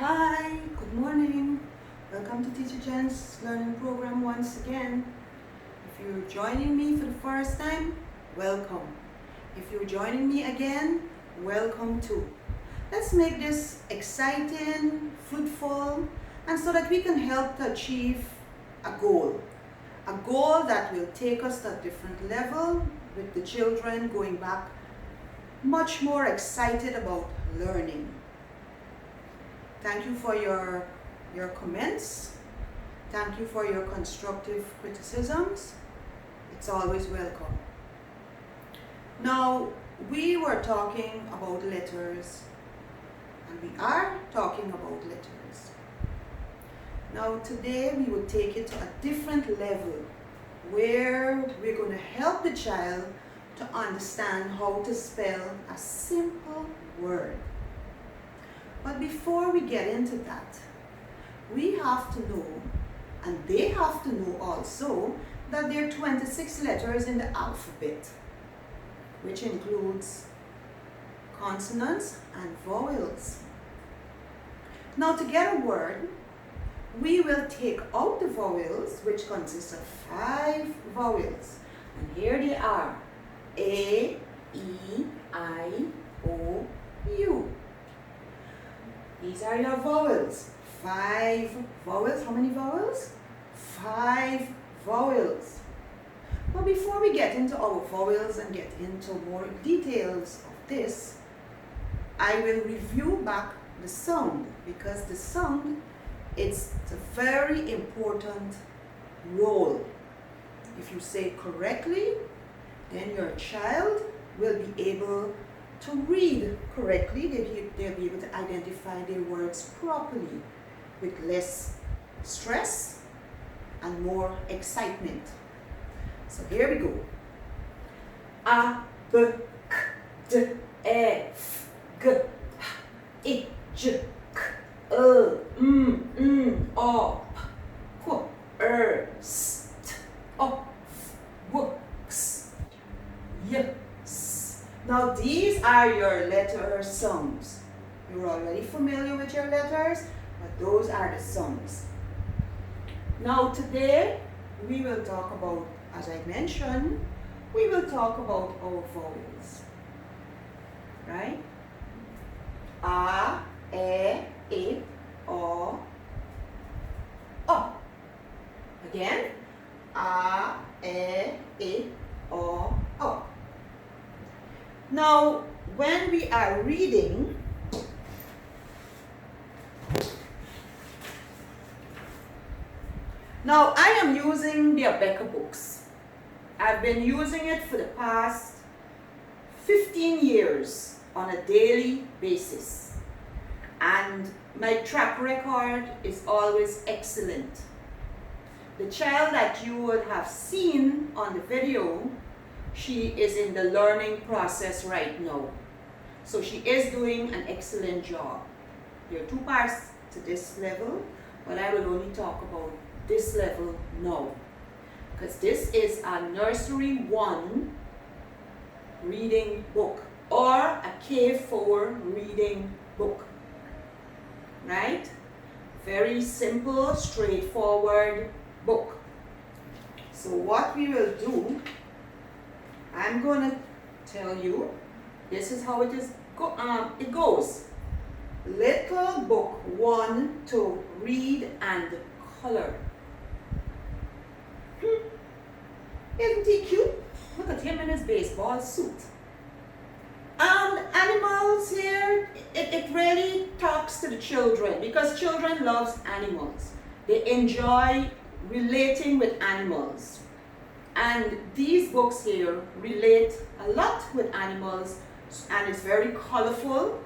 Hi, good morning. Welcome to Teacher Jen's learning program once again. If you're joining me for the first time, welcome. If you're joining me again, welcome too. Let's make this exciting, fruitful, and so that we can help to achieve a goal that will take us to a different level with the children going back much more excited about learning. Thank you for your comments. Thank you for your constructive criticisms. It's always welcome. Now, we were talking about letters, and we are talking about letters. Now, today we will take it to a different level where we're going to help the child to understand how to spell a simple word. But before we get into that, we have to know, and they have to know also, that there are 26 letters in the alphabet, which includes consonants and vowels. Now, to get a word, we will take out the vowels, which consists of 5 vowels. And here they are: A, E, I, O, U. These are your vowels. 5 vowels. How many vowels? 5 vowels. But before we get into our vowels and get into more details of this, I will review back the sound, because the sound is a very important role. If you say correctly, then your child will be able to read correctly. They'll be able to identify their words properly with less stress and more excitement. So here we go. A, B, K, D, E, F, G, H, I, J, K, L, M, N, O, P, Q, R, S, T, O, F, W, X, Y, S. Now these are your letter sounds. You're already familiar with your letters, but those are the sounds. Now today we will talk about, as I mentioned, we will talk about our vowels. Right? A, E, I, O, O. Again. A, I, O, O. Now, when we are reading, now I am using the Abeka books. I've been using it for the past 15 years on a daily basis. And my track record is always excellent. The child that you would have seen on the video, she is in the learning process right now. So she is doing an excellent job. There are 2 parts to this level, but I will only talk about this level now, because this is a nursery 1 reading book or a K4 reading book. Right? Very simple, straightforward book. So what we will do, I'm going to tell you, this is how it goes. Little book 1 to read and color. Isn't he cute? Look at him in his baseball suit. Animals here, it really talks to the children, because children love animals. They enjoy relating with animals. And these books here relate a lot with animals, and it's very colorful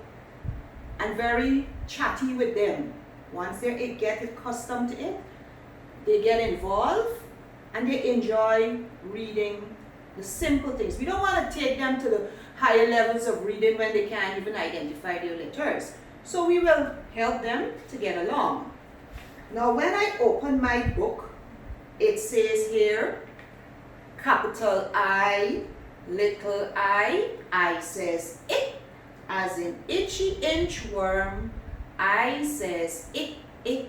and very chatty with them. Once they get accustomed to it, they get involved and they enjoy reading the simple things. We don't want to take them to the higher levels of reading when they can't even identify their letters. So we will help them to get along. Now when I open my book, it says here, capital I, little I says it, as in itchy inchworm, I says I.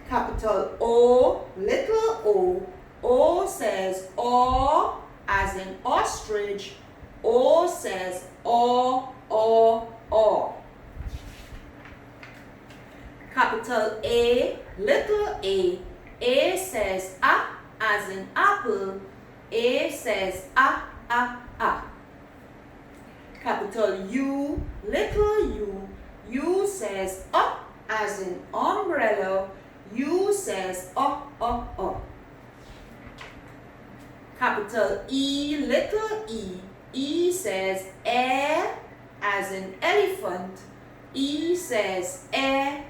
Capital O, little o. O says O as in ostrich. O says O. Capital A, little a. A says A as in apple. A says A. Capital U, little u. U says as in umbrella. U says O. Capital E, little e. E says as in elephant. E says air.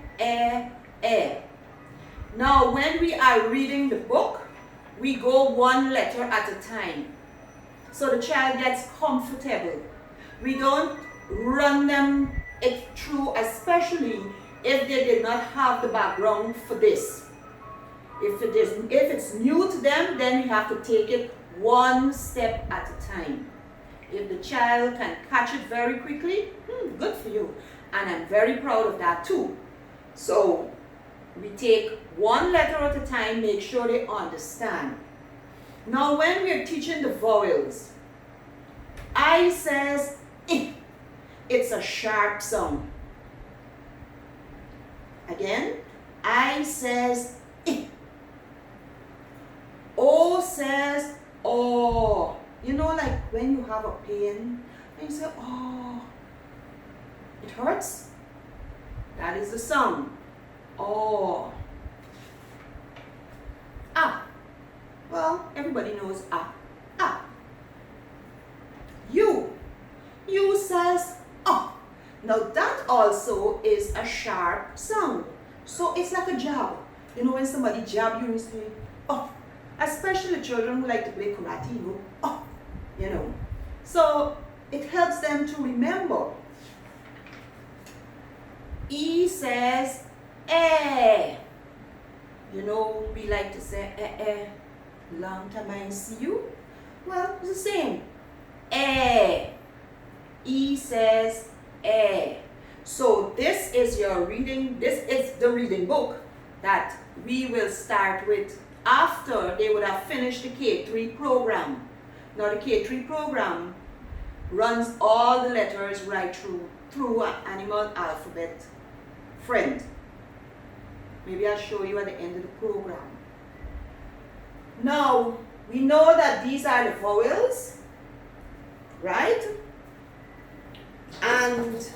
Now when we are reading the book, we go one letter at a time, so the child gets comfortable. We don't run them it through, especially if they did not have the background for this. If it's new to them, then we have to take it one step at a time. If the child can catch it very quickly, good for you. And I'm very proud of that too. So we take one letter at a time, make sure they understand. Now when we're teaching the vowels, I says I. It's a sharp sound. Again, I says I. O says O. You know, like when you have a pain and you say oh, it hurts. That is the sound. Oh. Ah. Well, everybody knows ah. Ah. U. U says oh. Now that also is a sharp sound. So it's like a jab. You know when somebody jab you, you say oh. Especially children who like to play karate, you know, oh. You know. So it helps them to remember. E says eh. You know, we like to say eh. Long time I see you. Well, it's the same. Eh. E says eh. So this is your reading. This is the reading book that we will start with after they would have finished the K3 program. Now the K3 program runs all the letters right through an animal alphabet friend. Maybe I'll show you at the end of the program. Now, we know that these are the vowels, right? And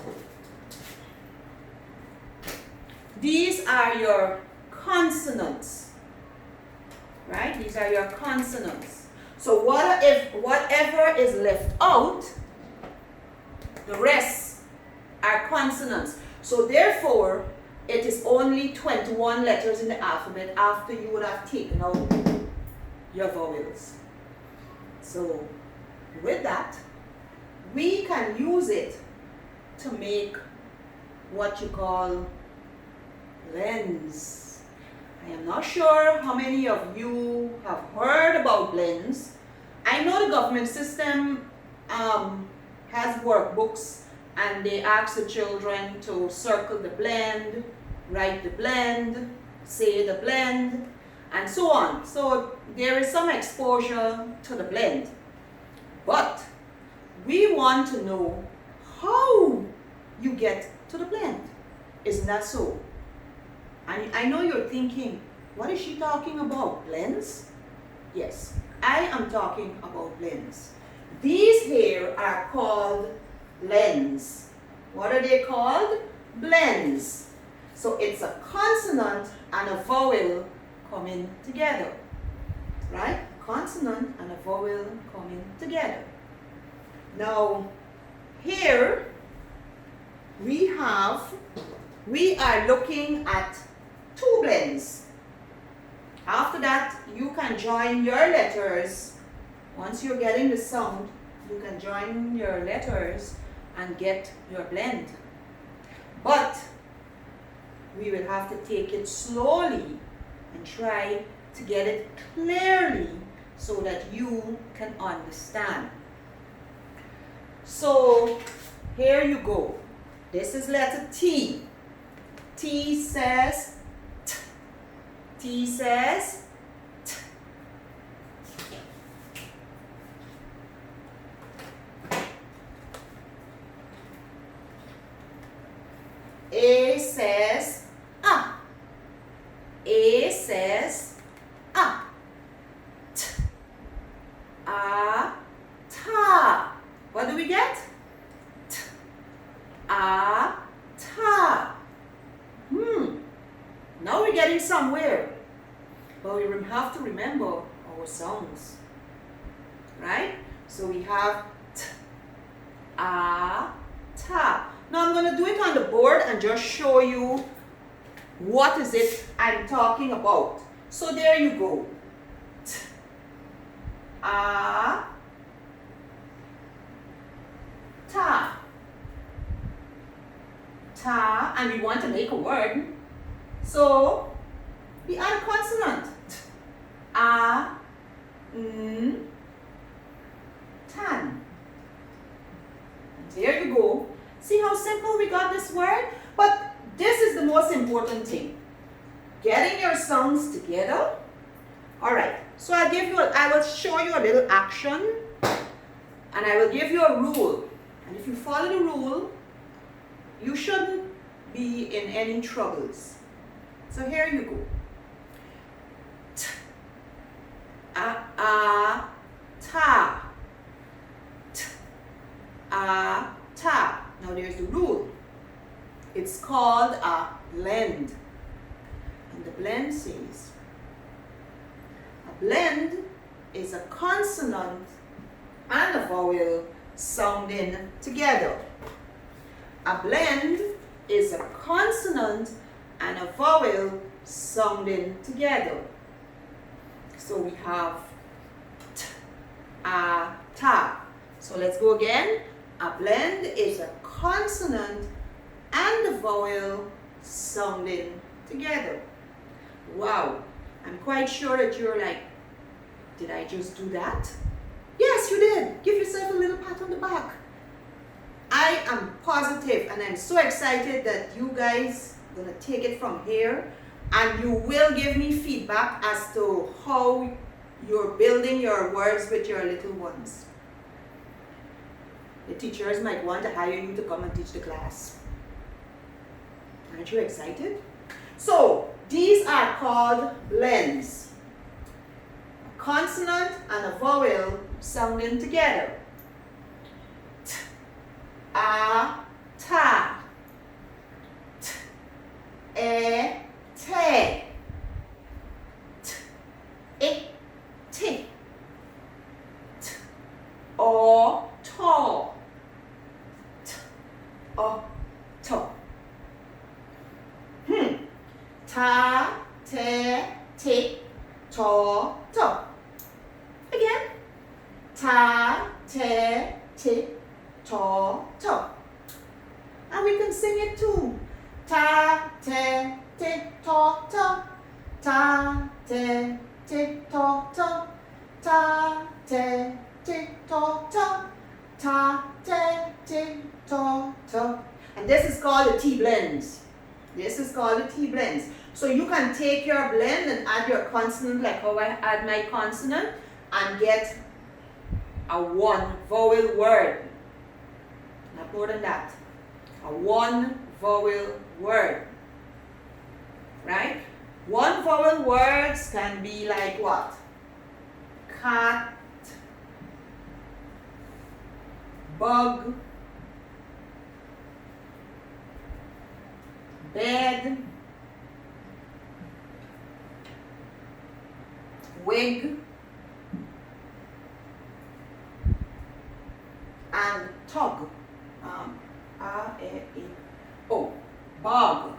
these are your consonants, right? These are your consonants. So what if whatever is left out, the rest are consonants. So therefore, it is only 21 letters in the alphabet after you would have taken out your vowels. So with that, we can use it to make what you call blends. I am not sure how many of you have heard about blends. I know the government system has workbooks and they ask the children to circle the blend, write the blend, say the blend, and so on. So there is some exposure to the blend. But we want to know how you get to the blend. Isn't that so? And I know you're thinking, what is she talking about? Blends? Yes, I am talking about blends. These here are called blends. What are they called? Blends. So it's a consonant and a vowel coming together. Right? Consonant and a vowel coming together. Now, here we are looking at two blends. After that, you can join your letters. Once you're getting the sound, you can join your letters and get your blend. But we will have to take it slowly and try to get it clearly so that you can understand. So here you go. This is letter T. T says T. T says T. A says A. A says A. T. A. Ta. What do we get? T. A. Ta. Now we're getting somewhere. But we have to remember our sounds. Right? So we have T. A. Ta. Now I'm going to do it on the board and just show you what is it I'm talking about. So there you go. T. A. Ta. Ta. And we want to make a word. So we add a consonant. T. A. N. Tan. And there you go. See how simple we got this word? But this is the most important thing. Getting your sounds together. Alright, so I will show you a little action and I will give you a rule. And if you follow the rule, you shouldn't be in any troubles. So here you go. T. A. Ta. T. A. Ta. Now there's the rule. It's called a blend. And the blend says, a blend is a consonant and a vowel sounding together. A blend is a consonant and a vowel sounding together. So we have T, A, Ta. So let's go again. A blend is a consonant and a vowel sounding together. Wow, I'm quite sure that you're like, did I just do that? Yes, you did. Give yourself a little pat on the back. I am positive and I'm so excited that you guys are going to take it from here and you will give me feedback as to how you're building your words with your little ones. The teachers might want to hire you to come and teach the class. Aren't you excited? So, these are called blends. A consonant and a vowel sounding together. T, A, ta. T, E, te. T, I, ti. T, O, to. T, O, to. Ta, te, ti, to, to. Again. Ta, te, ti, to, to. And we can sing it too. Ta, te, ti, to, to. Ta, te, ti, to, to. Ta, te, ti, to, to. Ta, te, ti, to, to. And this is called the T blends. This is called the T blends. So you can take your blend and add your consonant like how I add my consonant and get a one vowel word. Not more than that. A one vowel word. Right? One vowel words can be like what? Cat, bug, bed, wig, and tug. A-E-O. Bog.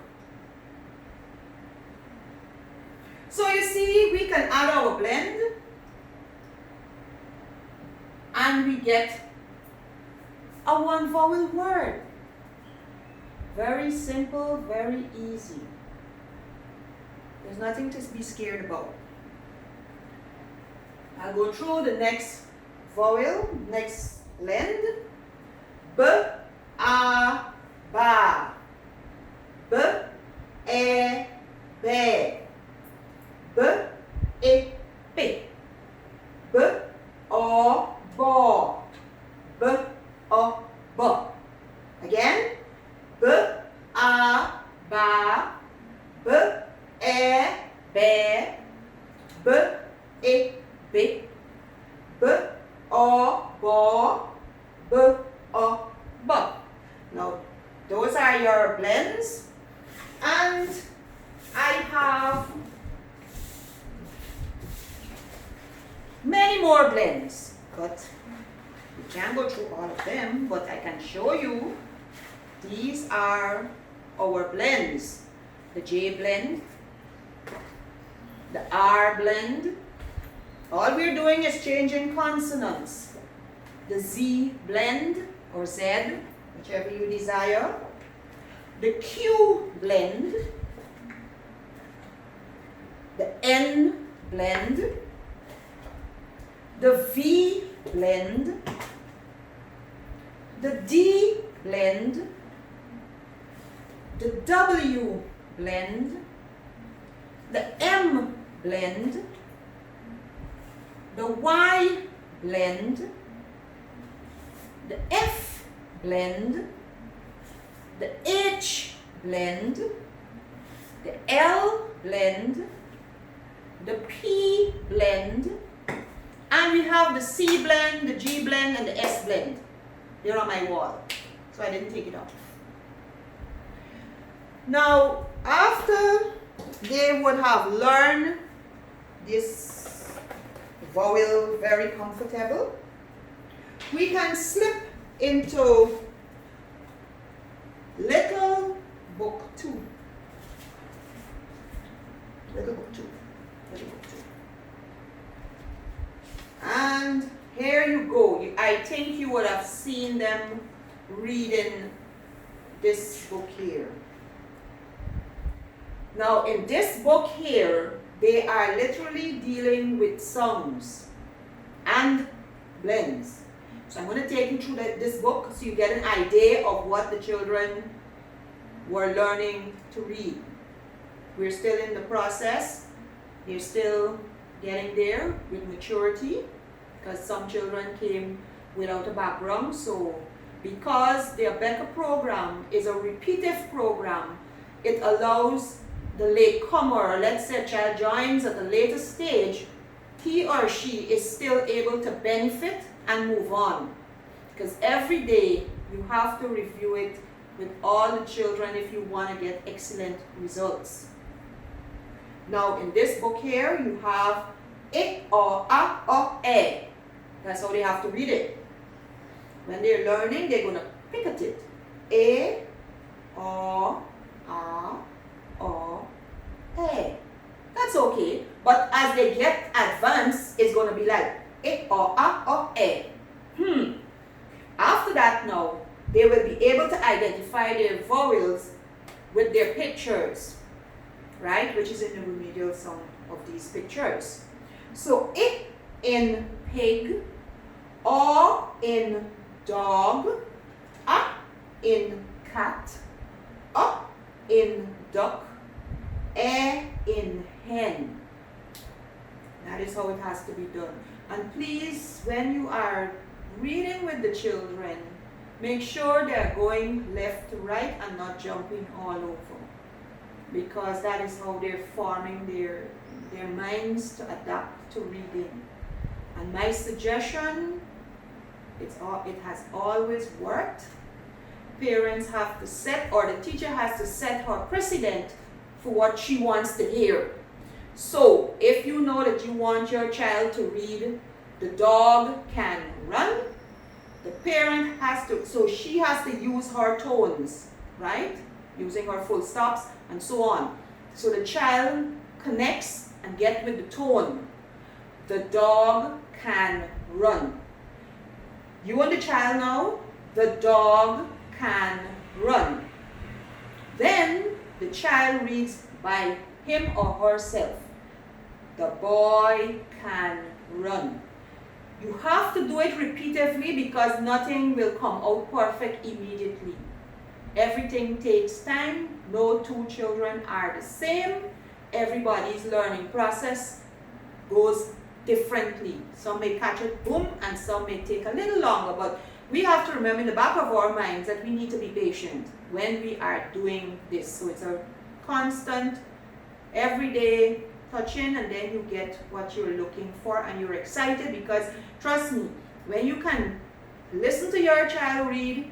So you see, we can add our blend and we get a one vowel word. Very simple, very easy. There's nothing to be scared about. I'll go through the next vowel, next blend. B, A, ba. B, e, be. B, e, be. B, o, bo. B, o, bo. Again. B, a, ba. B, e, be. B, e, be. B, o, bo. B, o, bo. Now, those are your blends. And I have many more blends, but we can't go through all of them, but I can show you. These are our blends. The J blend, the R blend. All we're doing is changing consonants. The Z blend, or Z, whichever you desire. The Q blend, the N blend, the V blend, the D blend, the W blend, the M blend, the Y blend, the F blend, the H blend, the L blend, the P blend, and we have the C blend, the G blend, and the S blend. They're on my wall, so I didn't take it off. Now, after they would have learned this vowel very comfortable, we can slip into little book 2. Little book 2. Little book 2. And here you go. I think you would have seen them reading this book here. Now, in this book here, they are literally dealing with sounds and blends. So I'm going to take you through this book so you get an idea of what the children were learning to read. We're still in the process. They're still getting there with maturity, because some children came without a background. So because the Becca program is a repetitive program, it allows the latecomer, let's say a child joins at a later stage, he or she is still able to benefit and move on. Because every day you have to review it with all the children if you want to get excellent results. Now in this book here, you have I, O, A, O, E. That's how they have to read it. When they're learning, they're going to pick at it. A, O, A, O, E. That's okay. But as they get advanced, it's going to be like I, O, A, O, E. After that now, they will be able to identify their vowels with their pictures, right? Which is in the remedial sound of these pictures. So I in pig, O in dog, A in cat, O in duck, E in hen. That is how it has to be done. And please, when you are reading with the children, make sure they're going left to right and not jumping all over, because that is how they're forming their minds to adapt to reading. And my suggestion, it has always worked. Parents have to set, or the teacher has to set her precedent for what she wants to hear. So if you know that you want your child to read "The dog can run," the parent has to, so she has to use her tones, right? Using her full stops and so on. So the child connects and gets with the tone. The dog can run. You and the child now, the dog can run. Then the child reads by him or herself. The boy can run. You have to do it repeatedly because nothing will come out perfect immediately. Everything takes time. No two children are the same. Everybody's learning process goes differently. Some may catch it boom and some may take a little longer, but we have to remember in the back of our minds that we need to be patient when we are doing this. So it's a constant, everyday touching, and then you get what you're looking for and you're excited because trust me, when you can listen to your child read,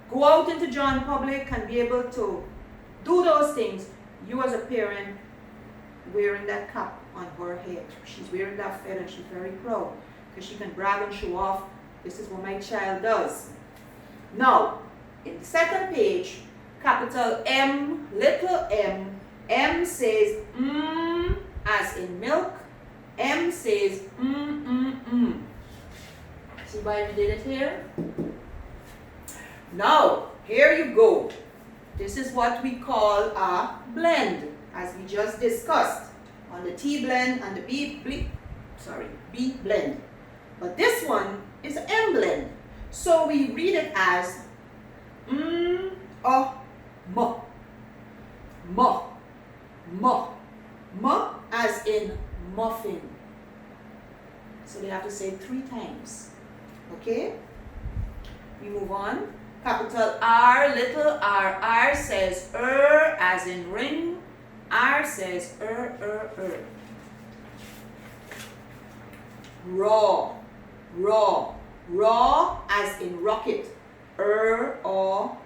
go out into John public and be able to do those things, you as a parent wearing that cap on her head. She's wearing that feather and she's very proud because she can brag and show off, this is what my child does. Now, in the second page, capital M, little m, M says as in milk, M says See why we did it here? Now, here you go. This is what we call a blend, as we just discussed on the T blend and the B blend. But this one is M blend. So we read it as mo. Mo as in muffin. So they have to say it 3 times. Okay? We move on. Capital R, little r. R says as in ring. R says Raw. Raw as in rocket. Raw.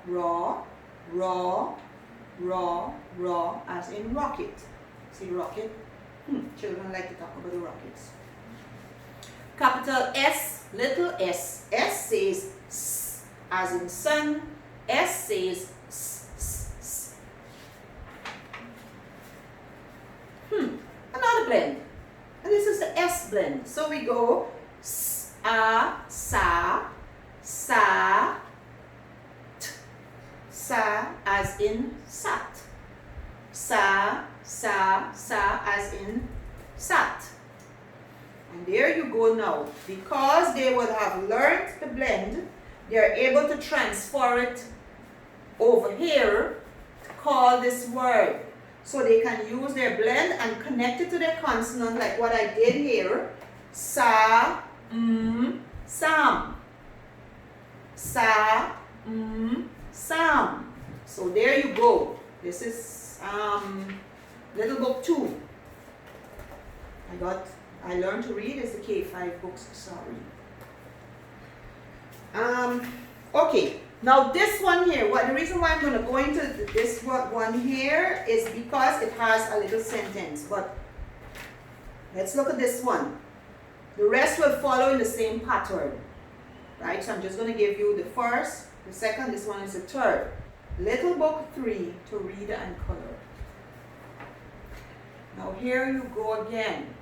Raw as in rocket. See rocket? Children like to talk about the rockets. Capital S, little s. S says s as in sun. S says s. Another blend. And this is the S blend. So we go sa, t. Sa as in sat. Sa as in sat. And there you go now. Because they would have learned the blend, they are able to transfer it over here to call this word. So they can use their blend and connect it to their consonant like what I did here. Sa, sam. Sa, sam. So there you go. This is little book 2. I learned to read is the K5 books, sorry. Okay, now this one here, the reason why I'm going to go into this one here is because it has a little sentence, but let's look at this one. The rest will follow in the same pattern, right? So I'm just going to give you the first, the second, this one is the third. Little book 3 to read and color. Now here you go again.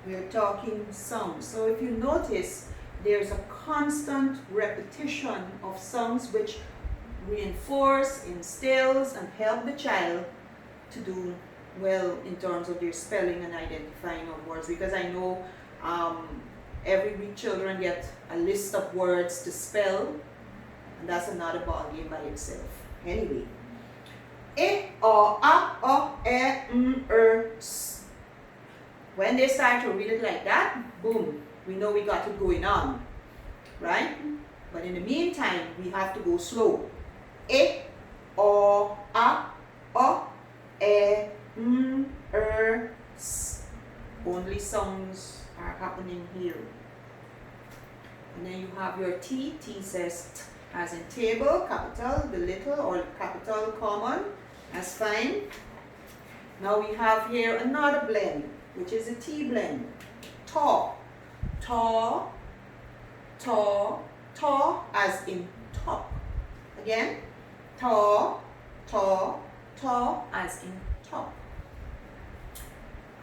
We're talking sounds. So if you notice, there's a constant repetition of sounds which reinforce, instills, and help the child to do well in terms of their spelling and identifying of words. Because I know every week children get a list of words to spell, and that's another ball game by itself. Anyway, e, o, a, e, s. When they start to read it like that, boom, we know we got it going on, right? But in the meantime, we have to go slow. E, o, a, e, s. Only sounds are happening here. And then you have your T. T says t, as in table, capital, the little, or capital common. That's fine. Now we have here another blend, which is a T blend. Taw, as in top. Again, taw, as in top.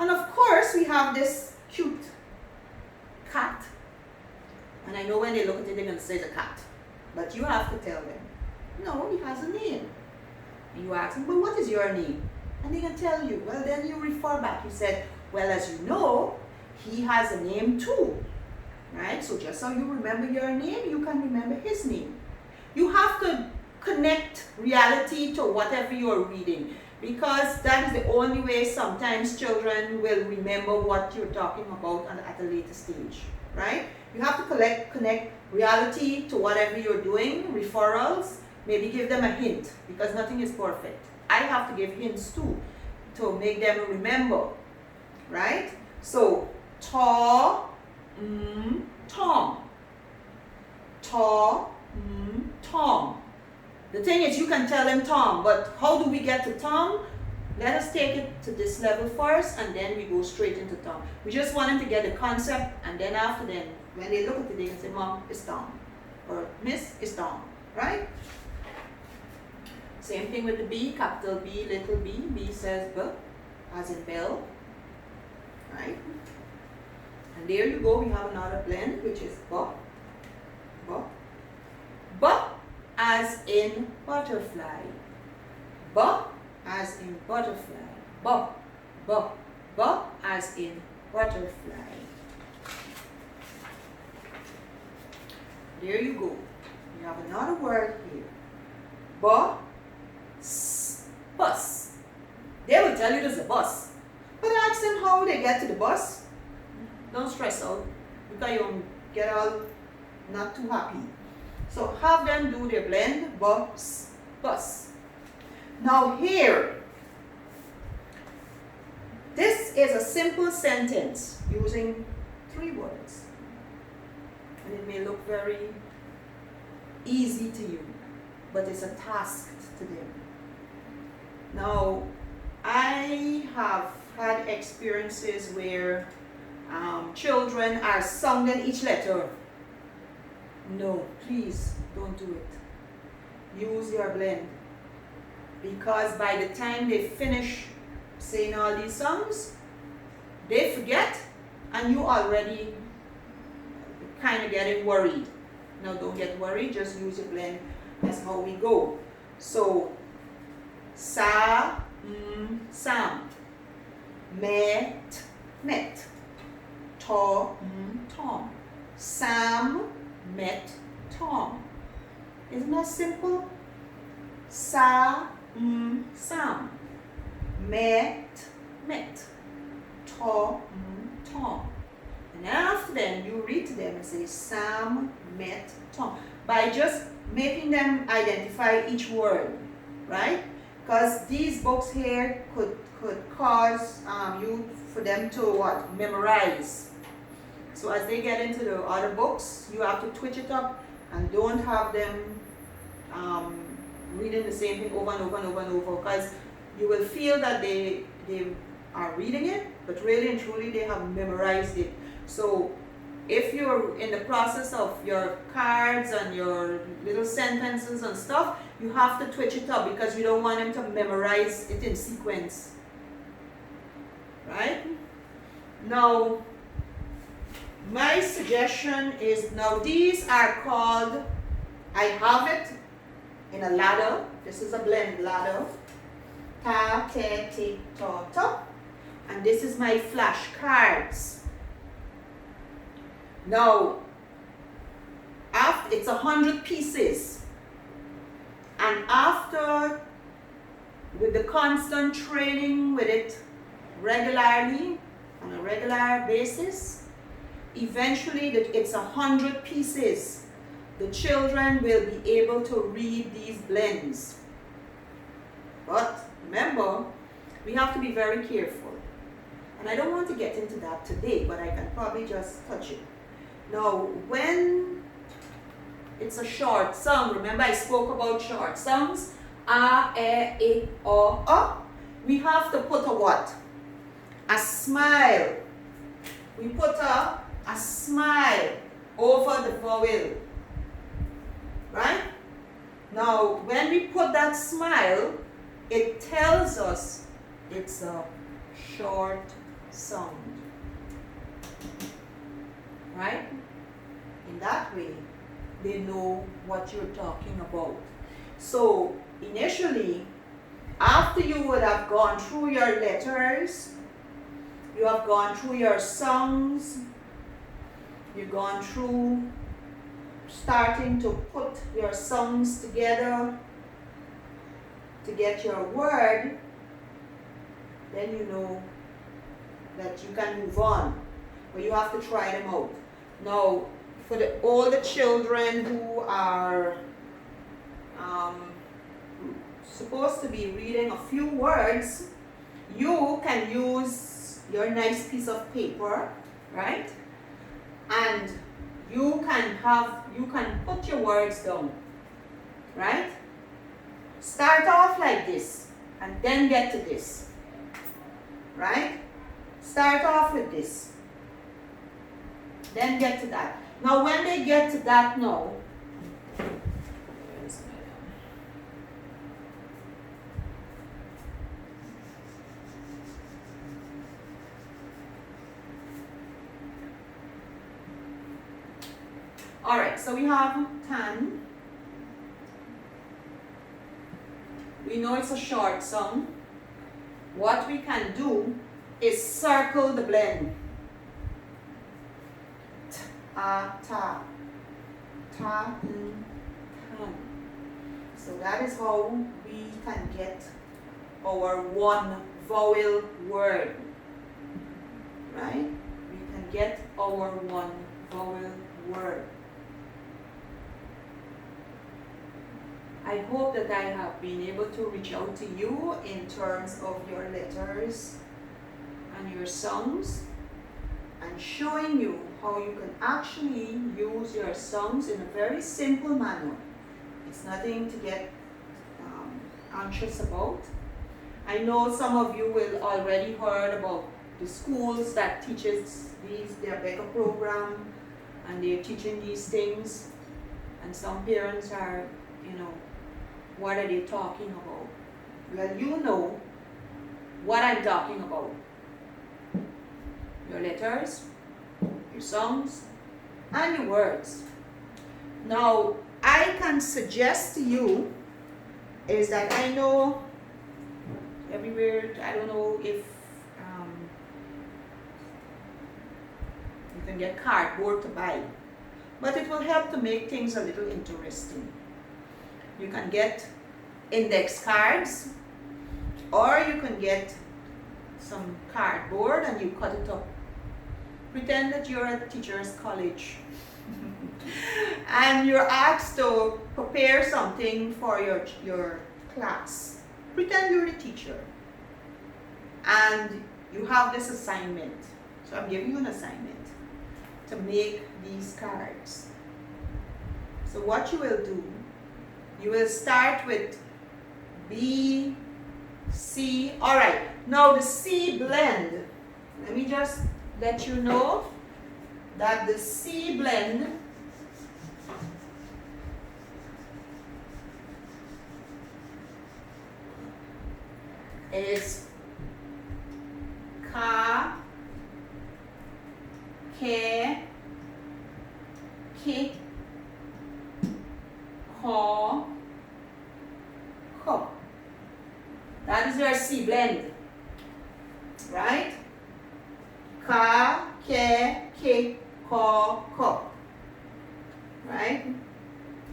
And of course, we have this cute cat. And I know when they look at it, they're going to say it's a cat. But you have to tell them, no, he has a name. And you ask them, well, what is your name? And they can tell you. Well, then you refer back. You said, well, as you know, he has a name too. Right? So just so you remember your name, you can remember his name. You have to connect reality to whatever you're reading, because that is the only way sometimes children will remember what you're talking about at a later stage, right? You have to connect reality to whatever you're doing, referrals, maybe give them a hint, because nothing is perfect. I have to give hints too, to make them remember, right? So, Tom. Tom. The thing is, you can tell them Tom, but how do we get to Tom? Let us take it to this level first, and then we go straight into Tom. We just want them to get the concept, and then after then, when they look at it, they can say, Mom, it's Tom, or Miss, it's Tom, right? Same thing with the B, capital B, little b. B says B, as in bell, right? And there you go, we have another blend, which is B, B. B as in butterfly. B as in butterfly. B, B, B as in butterfly. There you go. You have another word here. Bus. They will tell you there's a bus. But ask them how they get to the bus. Don't stress out, because you'll get all not too happy. So have them do their blend, bus. Now here, this is a simple sentence using 3 words. And it may look very easy to you, but it's a task to them. Now, I have had experiences where children are sounding each letter. No, please don't do it. Use your blend. Because by the time they finish saying all these songs, they forget, and you already kind of getting worried. Now don't get worried, just use your blend. That's how we go. So, sa, sam, met, to, tom. Sam met Tom. Isn't that simple? Sa, sam, met, to, Tom. And after then, you read to them and say, Sam met Tom. By just making them identify each word, right? Because these books here could cause you for them to what? Memorize. So as they get into the other books, you have to twitch it up and don't have them reading the same thing over and over and over and over, because you will feel that they are reading it, but really and truly they have memorized it. So if you're in the process of your cards and your little sentences and stuff, you have to twitch it up, because you don't want them to memorize it in sequence. Right? Now, my suggestion is, now these are called, I have it in a ladder. This is a blend ladder. Ta, te, ti, ta, ta. And this is my flashcards. Now, after, it's 100 pieces. And after, with the constant training with it regularly, on a regular basis, eventually it's 100 pieces. The children will be able to read these blends. But remember, we have to be very careful. And I don't want to get into that today, but I can probably just touch it. Now, when it's a short song, remember I spoke about short songs, a, e, o, we have to put a what? A smile. We put a smile over the vowel. Right? Now, when we put that smile, it tells us it's a short sound. Right? In that way, they know what you're talking about. So, initially, after you would have gone through your letters, you have gone through your songs, you've gone through starting to put your songs together, to get your word, then you know that you can move on. But you have to try them out. Now, for all the children who are supposed to be reading a few words, you can use your nice piece of paper, right? And you can put your words down, right? Start off like this and then get to this, right? Start off with this, then get to that. Now when they get to that now, all right, so we have tan. We know it's a short song. What we can do is circle the blend. Ta, ta, ta, tan. So that is how we can get our one vowel word, right? We can get our one vowel word. I hope that I have been able to reach out to you in terms of your letters and your songs, and showing you how you can actually use your songs in a very simple manner. It's nothing to get anxious about. I know some of you will already heard about the schools that teaches their Becca program, and they're teaching these things, and some parents are, what are they talking about? Well, you know what I'm talking about. Your letters, your songs, and your words. Now, I can suggest to you is that I know everywhere, I don't know if you can get cardboard to buy, but it will help to make things a little interesting. You can get index cards, or you can get some cardboard and you cut it up. Pretend that you're at teacher's college and you're asked to prepare something for your class. Pretend you're the teacher and you have this assignment. So I'm giving you an assignment to make these cards. So what you will do, you will start with B, C. All right, now the C blend. Let me just let you know that the C blend is ka, ke, ki, ko, ko. That is your C blend, right? Ka, ke, ki, ko, ko. Right?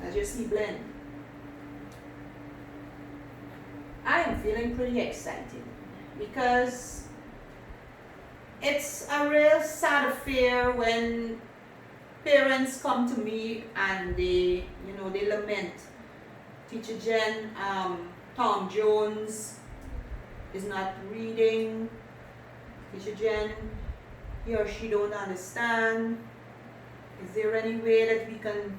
That's your C blend. I am feeling pretty excited because it's a real sad affair when parents come to me and they lament. Teacher Jen, Tom Jones is not reading. Teacher Jen, he or she don't understand. Is there any way that we can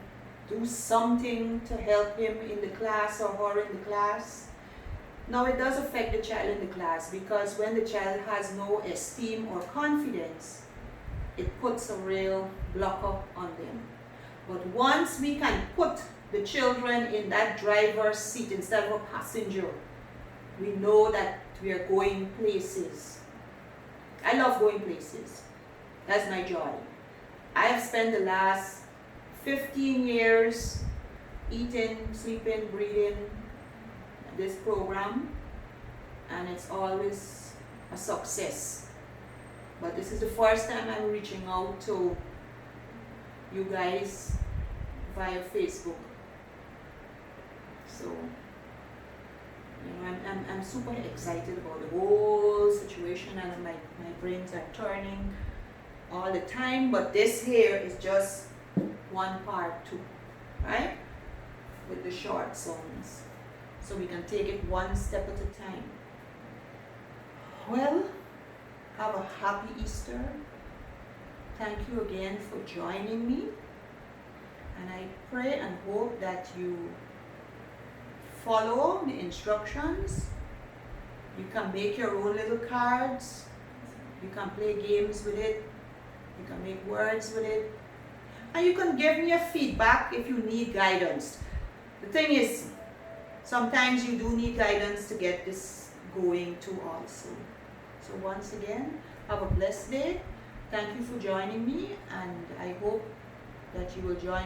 do something to help him in the class or her in the class? Now it does affect the child in the class, because when the child has no esteem or confidence, it puts a real blocker on them. But once we can put the children in that driver's seat instead of a passenger, we know that we are going places. I love going places. That's my joy. I have spent the last 15 years eating, sleeping, breathing this program, and it's always a success. But this is the first time I'm reaching out to you guys via Facebook. So You know, I'm super excited about the whole situation, and my brains are turning all the time, but this here is just one part too, right? With the short songs. So we can take it one step at a time. Well, have a happy Easter. Thank you again for joining me. And I pray and hope that you follow the instructions. You can make your own little cards. You can play games with it. You can make words with it. And you can give me a feedback if you need guidance. The thing is, sometimes you do need guidance to get this going too also. So once again, have a blessed day. Thank you for joining me, and I hope that you will join